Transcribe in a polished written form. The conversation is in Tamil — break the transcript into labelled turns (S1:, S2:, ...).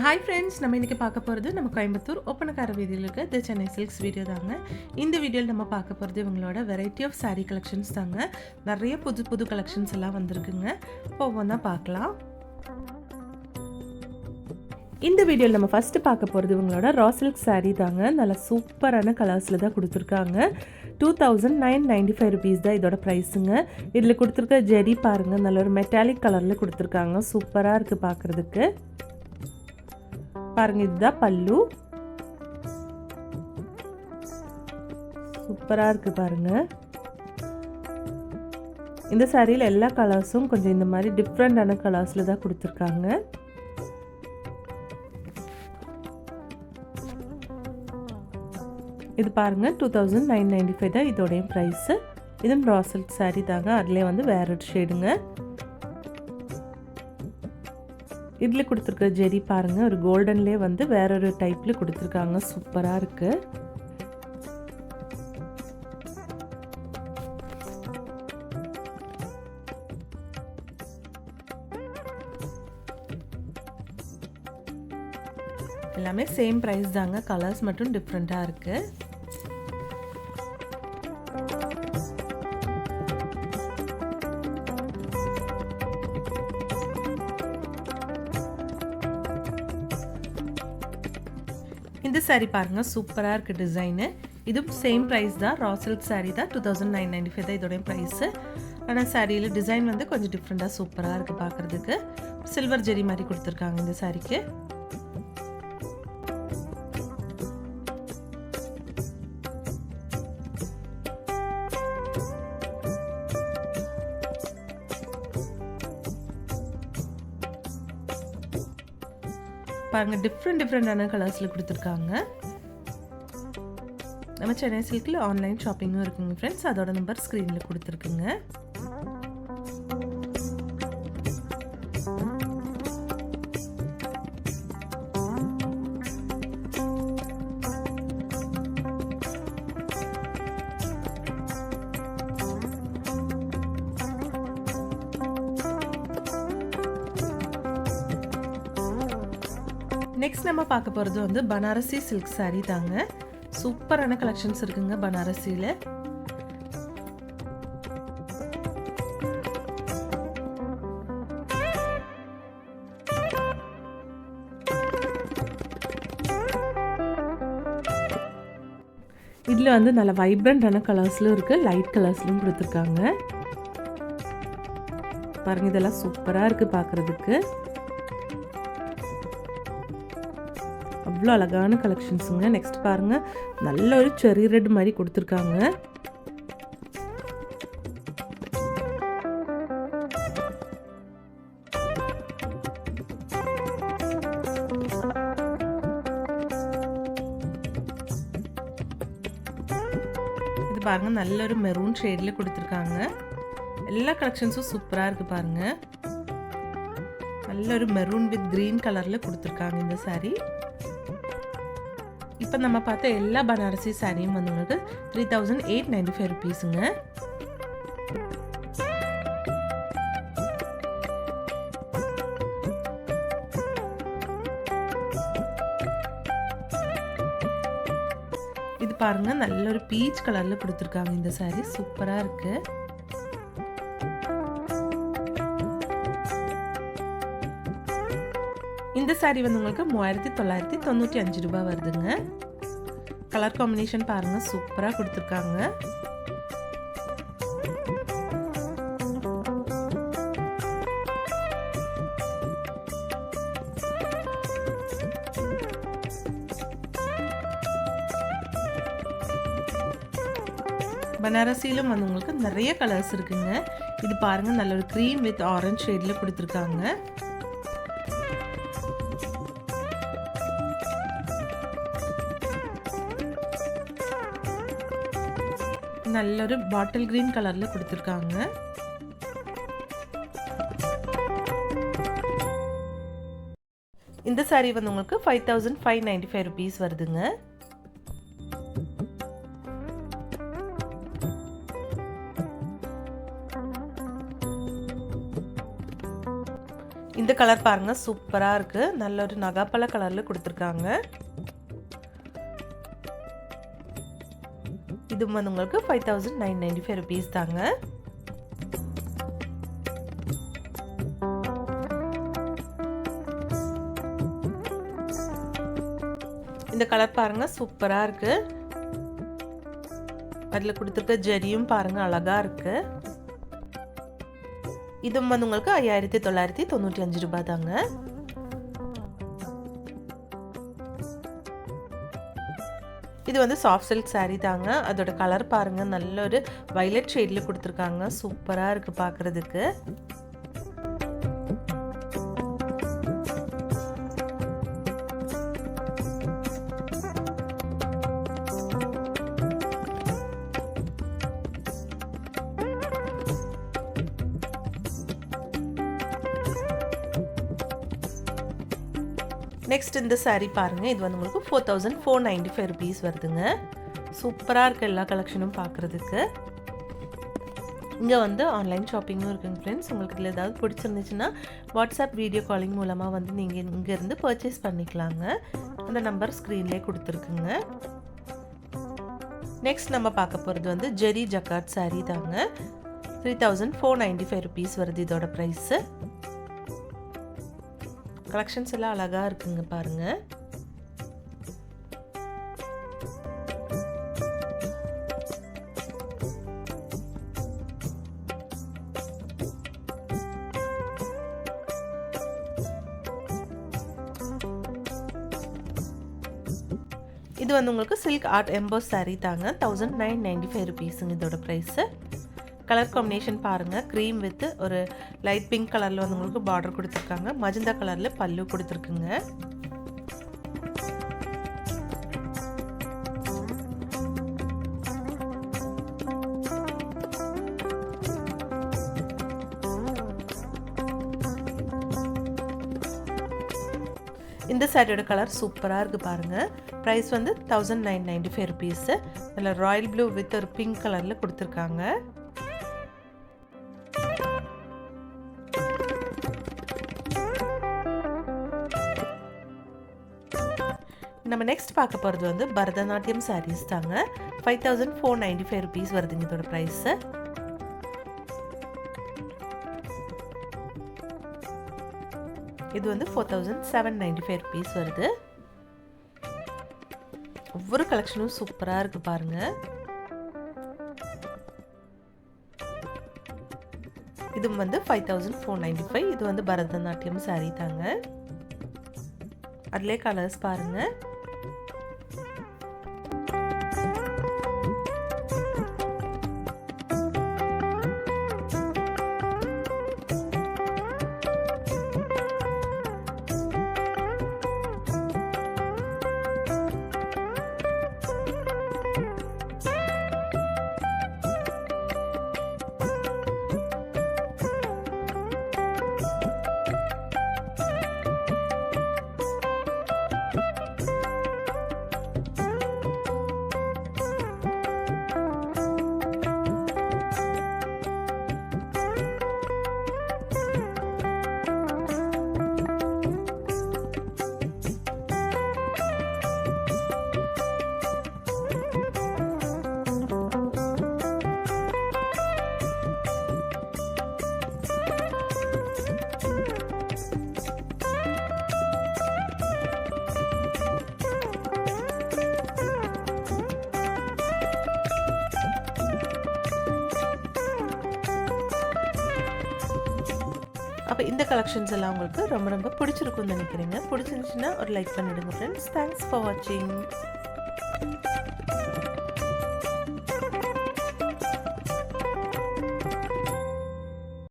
S1: ஹாய் ஃப்ரெண்ட்ஸ், நம்ம இன்றைக்கி பார்க்க போகிறது நம்ம கோயம்புத்தூர் ஒப்பனக்கார வீதியில் இருக்க தி சென்னை சில்க்ஸ் வீடியோ தாங்க. இந்த வீடியோவில் நம்ம பார்க்க போகிறது இவங்களோட வெரைட்டி ஆஃப் saree கலெக்ஷன்ஸ் தாங்க. நிறைய புது புது கலெக்ஷன்ஸ் எல்லாம் வந்திருக்குங்க. இப்போ ஒவ்வொன்றா பார்க்கலாம். இந்த வீடியோவில் நம்ம ஃபஸ்ட்டு பார்க்க போகிறது இவங்களோட ரா சில்க் saree தாங்க. நல்ல சூப்பரான கலர்ஸில் தான் கொடுத்துருக்காங்க. 2995 rupees தான் இதோட ப்ரைஸுங்க. இதில் கொடுத்துருக்க ஜெரி பாருங்கள், நல்ல ஒரு மெட்டாலிக் கலரில் கொடுத்துருக்காங்க. சூப்பராக இருக்குது பார்க்குறதுக்கு. பாருங்க, இதுதான் பல்லு. சூப்பரா இருக்கு பாருங்க. இந்த சாரியில் எல்லா கலர்ஸும் கொஞ்சம் இந்த மாதிரி டிஃப்ரெண்டான கலர்ஸ்ல தான் கொடுத்துருக்காங்க. இது பாருங்க 2995 தான் இதோடைய ப்ரைஸ். இதுவும் ரா சில்க் சாரி தாங்க. அதுலேயே வந்து வேற ஒரு ஷேடுங்க. இதில் கொடுத்துருக்க ஜெரி பாருங்கள், ஒரு கோல்டன்லேயே வந்து வேற ஒரு டைப்பில் கொடுத்துருக்காங்க. சூப்பராக இருக்குது. எல்லாமே சேம் ப்ரைஸ் தாங்க, கலர்ஸ் மட்டும் டிஃப்ரெண்ட்டாக இருக்குது. இந்த சாரீ பாருங்கள், சூப்பராக இருக்குது டிசைனு. இதுவும் சேம் ப்ரைஸ் தான், ரா சில்க் சாரீ தான். 2995 தான் இதோடைய ப்ரைஸு. ஆனால் சாரியில் டிசைன் வந்து கொஞ்சம் டிஃப்ரெண்ட்டாக சூப்பராக இருக்குது பார்க்குறதுக்கு. சில்வர் ஜெரி மாதிரி கொடுத்துருக்காங்க இந்த சாரீக்கு. பாருங்க, டிஃப்ரெண்டான கலர்ஸில் கொடுத்துருக்காங்க. நம்ம சென்னை சில்கில் ஆன்லைன் ஷாப்பிங்கும் இருக்குங்க ஃப்ரெண்ட்ஸ். அதோட நம்பர் ஸ்க்ரீனில் கொடுத்துருக்குங்க. நெக்ஸ்ட் நம்ம பார்க்க போகிறது வந்து பனாரசி சில்க் சாரீ தாங்க. சூப்பரான கலெக்ஷன்ஸ் இருக்குங்க பனாரசியில். இதில் வந்து நல்ல வைப்ரண்டான கலர்ஸ்லும் இருக்குது, லைட் கலர்ஸ்லும் கொடுத்துருக்காங்க. பாருங்க, இதெல்லாம் சூப்பராக இருக்குது பார்க்குறதுக்கு. அவ்வளோ அழகான கலெக்ஷன்ஸுங்க. நெக்ஸ்ட் பாருங்கள், நல்ல ஒரு செரி ரெட் மாதிரி கொடுத்துருக்காங்க. இது பாருங்கள், நல்ல ஒரு மெரூன் ஷேடில் கொடுத்துருக்காங்க. எல்லா கலெக்ஷன்ஸும் சூப்பராக இருக்குது பாருங்கள். நல்ல ஒரு மெரூன் வித் க்ரீன் கலரில் கொடுத்துருக்காங்க இந்த சாரீ. இப்போ நம்ம பார்த்த எல்லா பனாரசி சாரியும் வந்து உங்களுக்கு 3895 ருபீஸுங்க. இது பாருங்க, நல்ல ஒரு பீச் கலர்ல கொடுத்துருக்காங்க இந்த சாரி. சூப்பரா இருக்கு. இந்த சாரீ வந்து உங்களுக்கு 3995 ரூபாய் வருதுங்க. கலர் காம்பினேஷன் பாருங்க, சூப்பரா கொடுத்துருக்காங்க. பனாரசியிலும் வந்து உங்களுக்கு நிறைய கலர்ஸ் இருக்குங்க. இது பாருங்க, நல்ல ஒரு க்ரீம் வித் ஆரஞ்சு ஷேட்ல கொடுத்துருக்காங்க. நல்ல ஒரு பாட்டில் கிரீன் கலர்ல கொடுத்துருக்காங்க. இந்த சாரீ வந்து உங்களுக்கு 5595 rupees வருதுங்க. இந்த கலர் பாருங்கள் சூப்பராக இருக்குது. நல்ல ஒரு நகாப்பழ கலரில் கொடுத்துருக்காங்க. இது வந்து உங்களுக்கு 5995 rupees தாங்க. இந்த கலர் பாருங்கள் சூப்பராக இருக்குது. அதில் கொடுத்துருக்க ஜரியும் பாருங்கள் அழகாக இருக்குது. இதுவும் வந்து உங்களுக்கு 5995 ரூபாய் தாங்க. இது வந்து சாஃப்ட் சில்க் saree தாங்க. அதோட கலர் பாருங்கள் நல்ல ஒரு வயலட் ஷேடில் கொடுத்துருக்காங்க. சூப்பராக இருக்குது பார்க்குறதுக்கு. நெக்ஸ்ட் இந்த saree பாருங்கள். இது வந்து உங்களுக்கு 4495 rupees வருதுங்க. சூப்பராக இருக்குது எல்லா கலெக்ஷனும் பார்க்குறதுக்கு. இங்கே வந்து ஆன்லைன் ஷாப்பிங்கும் இருக்குங்க ஃப்ரெண்ட்ஸ். உங்களுக்கு இதில் ஏதாவது பிடிச்சிருந்துச்சுன்னா வாட்ஸ்அப் வீடியோ காலிங் மூலமாக வந்து நீங்கள் இங்கேருந்து பர்ச்சேஸ் பண்ணிக்கலாங்க. அந்த நம்பர் ஸ்க்ரீன்லேயே கொடுத்துருக்குங்க. நெக்ஸ்ட் நம்ம பார்க்க போகிறது வந்து ஜெரி ஜக்கார்ட் saree தாங்க. 3495 rupees வருது இதோட ப்ரைஸு. கலெக்ஷன்ஸ் எல்லாம் அழகாக இருக்குங்க பாருங்கள். இது வந்து உங்களுக்கு சில்க் ஆர்ட் எம்போஸ் saree தாங்க. 1995 rupeesங்க இதோட ப்ரைஸு. கலர் காம்பினேஷன் பாருங்கள். க்ரீம் வித் ஒரு லைட் பிங்க் கலரில் வந்து உங்களுக்கு பார்டர் கொடுத்துருக்காங்க. மஜந்தா கலரில் பல்லு கொடுத்துருக்குங்க. இந்த சாரியோட கலர் சூப்பராக இருக்குது பாருங்கள். ப்ரைஸ் வந்து 1995 rupees. அதில் ராயல் ப்ளூ வித் ஒரு பிங்க் கலரில் கொடுத்துருக்காங்க. நம்ம நெக்ஸ்ட் பார்க்க போகிறது வந்து பரதநாட்டியம் sarees தாங்க. 5495 rupees வருதுங்க இதோட ப்ரைஸு. இது வந்து 4795 rupees வருது. ஒவ்வொரு கலெக்ஷனும் சூப்பராக இருக்குது பாருங்கள். இது வந்து 5495. இது வந்து பரதநாட்டியம் saree தாங்க. அதிலே கலர்ஸ் பாருங்கள். அப்போ இந்த கலெக்ஷன்ஸ் எல்லாம் உங்களுக்கு ரொம்ப ரொம்ப பிடிச்சிருக்கும்னு நினைக்கிறேங்க. பிடிச்சிருந்துச்சுன்னா ஒரு லைக் பண்ணிடுங்க ஃப்ரெண்ட்ஸ். தேங்க்ஸ் ஃபார் வாட்சிங்.